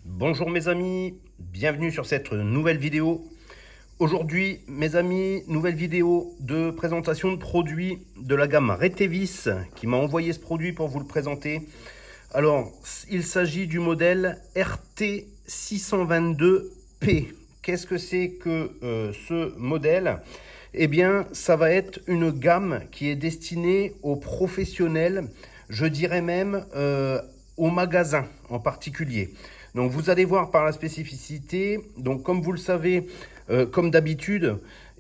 Bonjour mes amis, bienvenue sur cette nouvelle vidéo. Aujourd'hui mes amis, nouvelle vidéo de présentation de produits de la gamme Retevis qui m'a envoyé ce produit pour vous le présenter. Alors il s'agit du modèle RT622P. Qu'est-ce que c'est que ce modèle? Eh bien ça va être une gamme qui est destinée aux professionnels, je dirais même aux magasins en particulier. Donc vous allez voir par la spécificité, donc comme vous le savez, comme d'habitude,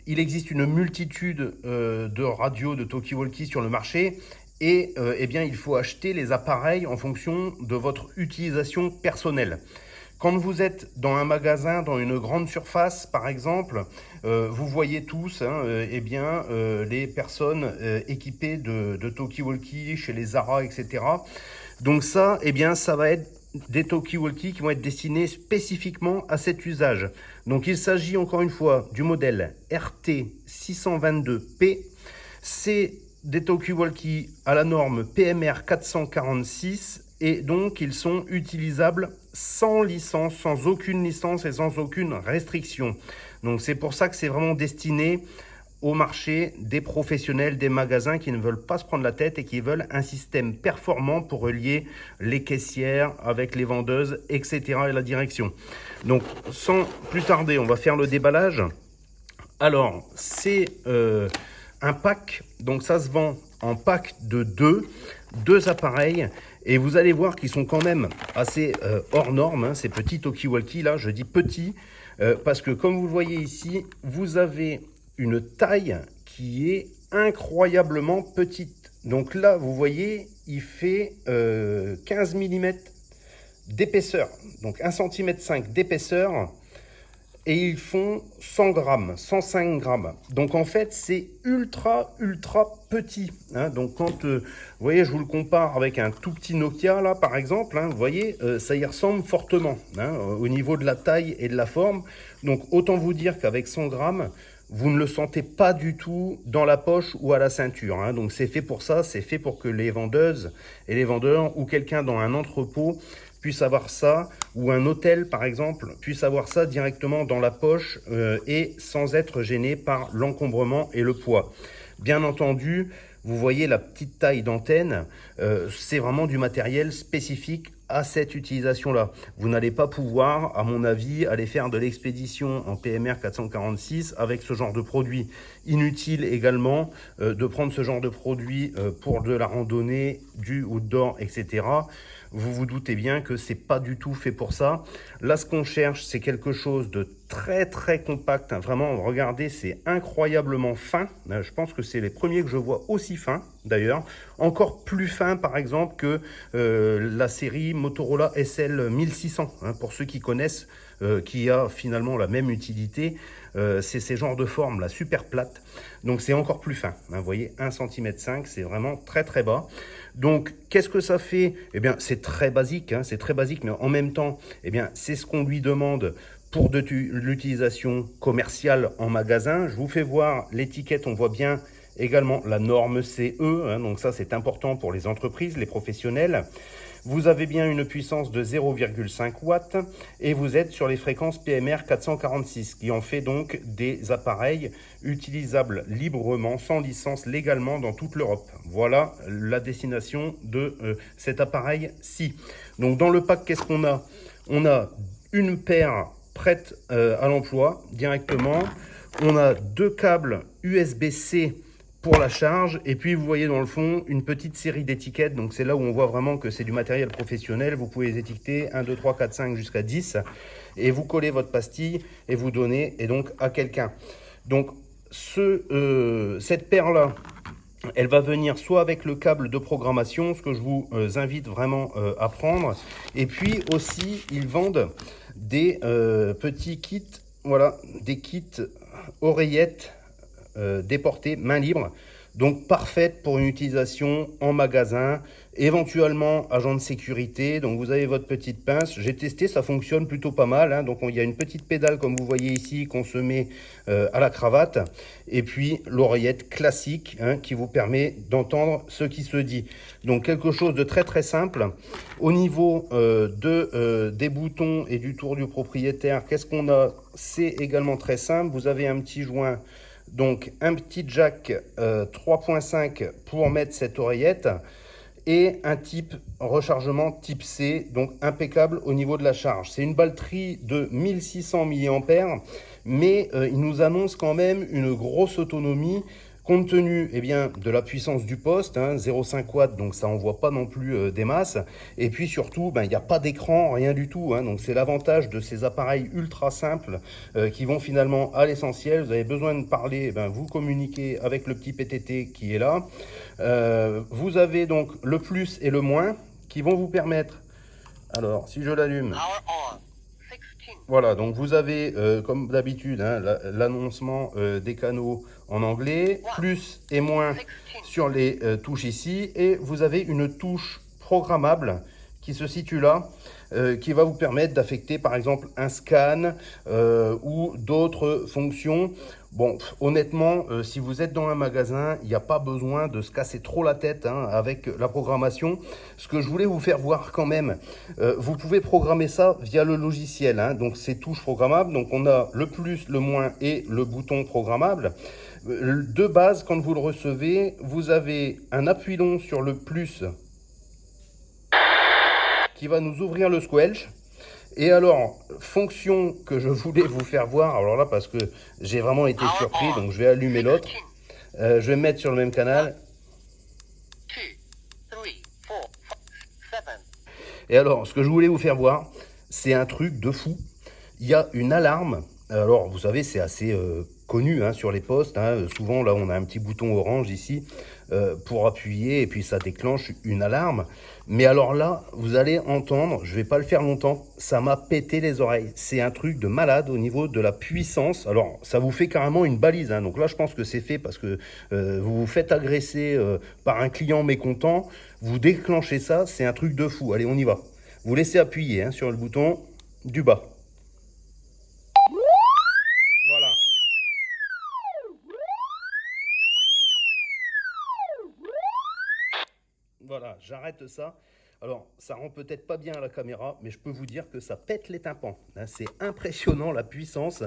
il existe une multitude de radios, de talkie-walkie sur le marché et eh bien, il faut acheter les appareils en fonction de votre utilisation personnelle. Quand vous êtes dans un magasin, dans une grande surface par exemple, vous voyez tous eh bien, les personnes équipées de talkie-walkie chez les Zara, etc. Donc ça, eh bien, ça va être des talkie-walkie qui vont être destinés spécifiquement à cet usage. Donc il s'agit encore une fois du modèle RT622P. C'est des talkie-walkie à la norme PMR 446 et donc ils sont utilisables sans licence, sans aucune licence et sans aucune restriction. Donc c'est pour ça que c'est vraiment destiné au marché des professionnels, des magasins qui ne veulent pas se prendre la tête et qui veulent un système performant pour relier les caissières avec les vendeuses, etc. et la direction. Donc, sans plus tarder, on va faire le déballage. Alors, c'est un pack, donc ça se vend en pack de deux appareils. Et vous allez voir qu'ils sont quand même assez hors normes, ces petits talkie-walkie là, je dis petits, parce que comme vous le voyez ici, vous avez une taille qui est incroyablement petite. Donc là, vous voyez, il fait 15 mm d'épaisseur, donc 1,5 cm d'épaisseur, et ils font 100 grammes, 105 grammes. Donc en fait, c'est ultra petit. Donc quand, vous voyez, je vous le compare avec un tout petit Nokia, là, par exemple, vous voyez, ça y ressemble fortement, au niveau de la taille et de la forme. Donc autant vous dire qu'avec 100 grammes, vous ne le sentez pas du tout dans la poche ou à la ceinture. Donc c'est fait pour ça, c'est fait pour que les vendeuses et les vendeurs ou quelqu'un dans un entrepôt puisse avoir ça, ou un hôtel par exemple, puisse avoir ça directement dans la poche et sans être gêné par l'encombrement et le poids. Bien entendu, vous voyez la petite taille d'antenne, c'est vraiment du matériel spécifique à cette utilisation-là. Vous n'allez pas pouvoir, à mon avis, aller faire de l'expédition en PMR 446 avec ce genre de produit. Inutile également de prendre ce genre de produit pour de la randonnée, du outdoor, etc. Vous vous doutez bien que c'est pas du tout fait pour ça. Là, ce qu'on cherche, c'est quelque chose de très compact. Vraiment, regardez, c'est incroyablement fin. Je pense que c'est les premiers que je vois aussi fins, d'ailleurs. Encore plus fin, par exemple, que la série Motorola SL 1600. Pour ceux qui connaissent, qui a finalement la même utilité. C'est ces genres de formes là, super plates. Donc c'est encore plus fin. Vous voyez, 1,5 cm, c'est vraiment très bas. Donc qu'est-ce que ça fait? Eh bien c'est très basique, c'est très basique, mais en même temps, eh bien c'est ce qu'on lui demande pour de l'utilisation commerciale en magasin. Je vous fais voir l'étiquette, on voit bien également la norme CE, donc ça c'est important pour les entreprises, les professionnels. Vous avez bien une puissance de 0,5 watts et vous êtes sur les fréquences PMR 446 qui en fait donc des appareils utilisables librement, sans licence, légalement dans toute l'Europe. Voilà la destination de cet appareil-ci. Donc dans le pack, qu'est-ce qu'on a? On a une paire prête à l'emploi directement. On a deux câbles USB-C pour la charge, et puis vous voyez dans le fond une petite série d'étiquettes, donc c'est là où on voit vraiment que c'est du matériel professionnel. Vous pouvez les étiqueter 1, 2, 3, 4, 5 jusqu'à 10 et vous collez votre pastille et vous donnez et donc à quelqu'un. Donc cette paire là, elle va venir soit avec le câble de programmation, ce que je vous invite vraiment à prendre, et puis aussi ils vendent des petits kits, voilà, des kits oreillettes déportées main libre. Donc parfaite pour une utilisation en magasin, éventuellement agent de sécurité. Donc vous avez votre petite pince, j'ai testé, ça fonctionne plutôt pas mal, hein. Donc il y a une petite pédale comme vous voyez ici qu'on se met à la cravate, et puis l'oreillette classique, hein, qui vous permet d'entendre ce qui se dit. Donc quelque chose de très simple. Au niveau des boutons et du tour du propriétaire, qu'est-ce qu'on a? C'est également très simple, vous avez un petit joint, donc un petit jack 3.5 pour mettre cette oreillette, et un type rechargement type C, donc impeccable au niveau de la charge. C'est une batterie de 1600 mAh, mais il nous annonce quand même une grosse autonomie, compte tenu de la puissance du poste, hein, 0,5 watts, donc ça envoie pas non plus des masses. Et puis surtout, il n'y a pas d'écran, rien du tout, hein, donc c'est l'avantage de ces appareils ultra simples qui vont finalement à l'essentiel. Vous avez besoin de parler, vous communiquez avec le petit PTT qui est là. Vous avez donc le plus et le moins qui vont vous permettre, alors si je l'allume, voilà, donc vous avez comme d'habitude, hein, l'annoncement des canaux en anglais, plus et moins sur les touches ici, et vous avez une touche programmable qui se situe là, qui va vous permettre d'affecter par exemple un scan ou d'autres fonctions. Bon, honnêtement, si vous êtes dans un magasin, il n'y a pas besoin de se casser trop la tête, hein, avec la programmation. Ce que je voulais vous faire voir quand même, vous pouvez programmer ça via le logiciel, hein, donc ces touches programmables. Donc on a le plus, le moins et le bouton programmable. De base, quand vous le recevez, vous avez un appui long sur le plus qui va nous ouvrir le squelch. Et alors, fonction que je voulais vous faire voir, alors là parce que j'ai vraiment été surpris, donc je vais allumer l'autre, je vais me mettre sur le même canal. Et alors, ce que je voulais vous faire voir, c'est un truc de fou. Il y a une alarme, alors vous savez c'est assez connu, hein, sur les postes, hein. Souvent là on a un petit bouton orange ici pour appuyer et puis ça déclenche une alarme. Mais alors là vous allez entendre, je vais pas le faire longtemps, ça m'a pété les oreilles. C'est un truc de malade au niveau de la puissance. Alors ça vous fait carrément une balise, hein. Donc là je pense que c'est fait parce que vous vous faites agresser par un client mécontent, vous déclenchez ça, c'est un truc de fou. Allez, on y va. Vous laissez appuyer, hein, sur le bouton du bas. Voilà. Voilà, j'arrête ça. Alors, ça rend peut-être pas bien à la caméra, mais je peux vous dire que ça pète les tympans. C'est impressionnant la puissance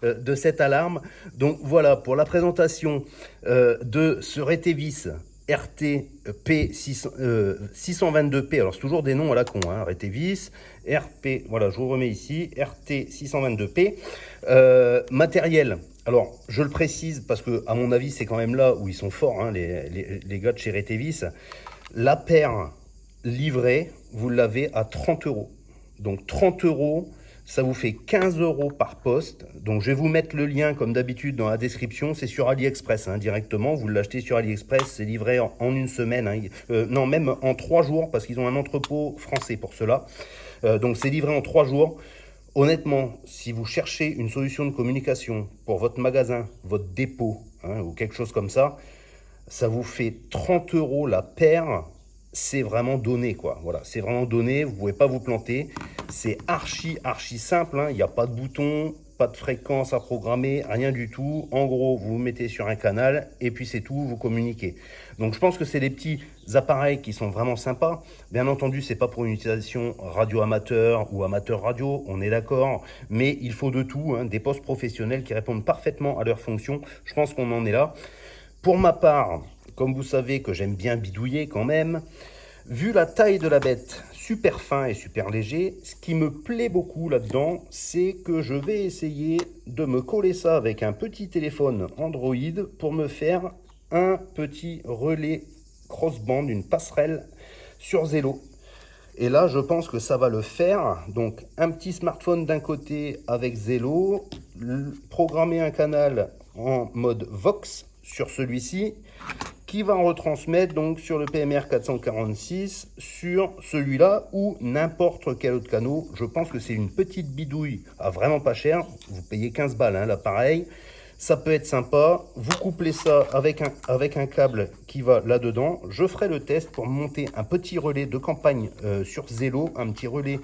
de cette alarme. Donc voilà, pour la présentation de ce Retevis RTP 622P. Alors, c'est toujours des noms à la con, hein. Retevis, RP, voilà, je vous remets ici, RT 622P. Matériel. Alors, je le précise parce que, à mon avis, c'est quand même là où ils sont forts, hein, les gars de chez Retevis. La paire livrée, vous l'avez à 30 €. Donc 30 €, ça vous fait 15 € par poste. Donc je vais vous mettre le lien comme d'habitude dans la description. C'est sur AliExpress, hein, directement. Vous l'achetez sur AliExpress, c'est livré en une semaine. Hein. Non, même en 3 jours parce qu'ils ont un entrepôt français pour cela. Donc c'est livré en 3 jours. Honnêtement, si vous cherchez une solution de communication pour votre magasin, votre dépôt, hein, ou quelque chose comme ça, ça vous fait 30 € la paire. C'est vraiment donné, quoi. Voilà, c'est vraiment donné, vous pouvez pas vous planter. C'est archi simple, hein. Il n'y a pas de bouton, pas de fréquence à programmer, rien du tout. En gros, vous vous mettez sur un canal et puis c'est tout, vous communiquez. Donc je pense que c'est des petits appareils qui sont vraiment sympas. Bien entendu, c'est pas pour une utilisation radio amateur ou amateur radio, on est d'accord, mais il faut de tout, hein, des postes professionnels qui répondent parfaitement à leurs fonctions. Je pense qu'on en est là. Pour ma part, comme vous savez que j'aime bien bidouiller quand même, vu la taille de la bête, super fin et super léger, ce qui me plaît beaucoup là-dedans, c'est que je vais essayer de me coller ça avec un petit téléphone Android pour me faire un petit relais crossband, une passerelle sur Zello. Et là, je pense que ça va le faire. Donc, un petit smartphone d'un côté avec Zello, programmer un canal en mode Vox sur celui-ci, qui va en retransmettre donc sur le PMR 446, sur celui-là ou n'importe quel autre canal. Je pense que c'est une petite bidouille à vraiment pas cher. Vous payez 15 balles, hein, l'appareil. Ça peut être sympa. Vous couplez ça avec un câble qui va là-dedans. Je ferai le test pour monter un petit relais de campagne sur Zello, un petit relais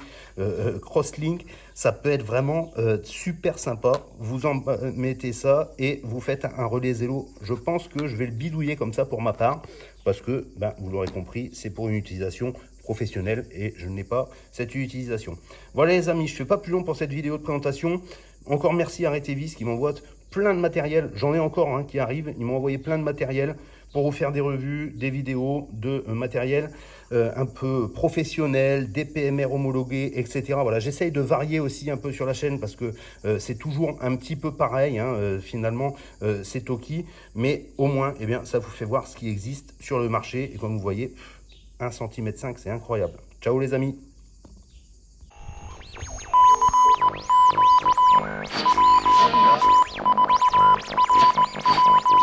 Crosslink. Ça peut être vraiment super sympa. Vous en mettez ça et vous faites un relais Zello. Je pense que je vais le bidouiller comme ça pour ma part. Parce que, ben, vous l'aurez compris, c'est pour une utilisation professionnelle et je n'ai pas cette utilisation. Voilà les amis, je ne fais pas plus long pour cette vidéo de présentation. Encore merci à Retevis qui m'envoie plein de matériel. J'en ai encore qui arrive. Ils m'ont envoyé plein de matériel pour vous faire des revues, des vidéos de matériel un peu professionnel, des PMR homologués, etc. Voilà, j'essaye de varier aussi un peu sur la chaîne parce que c'est toujours un petit peu pareil. Finalement, c'est Toki, mais au moins, eh bien, ça vous fait voir ce qui existe sur le marché. Et comme vous voyez, 1,5 cm, c'est incroyable. Ciao les amis.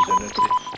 Ils ont noté.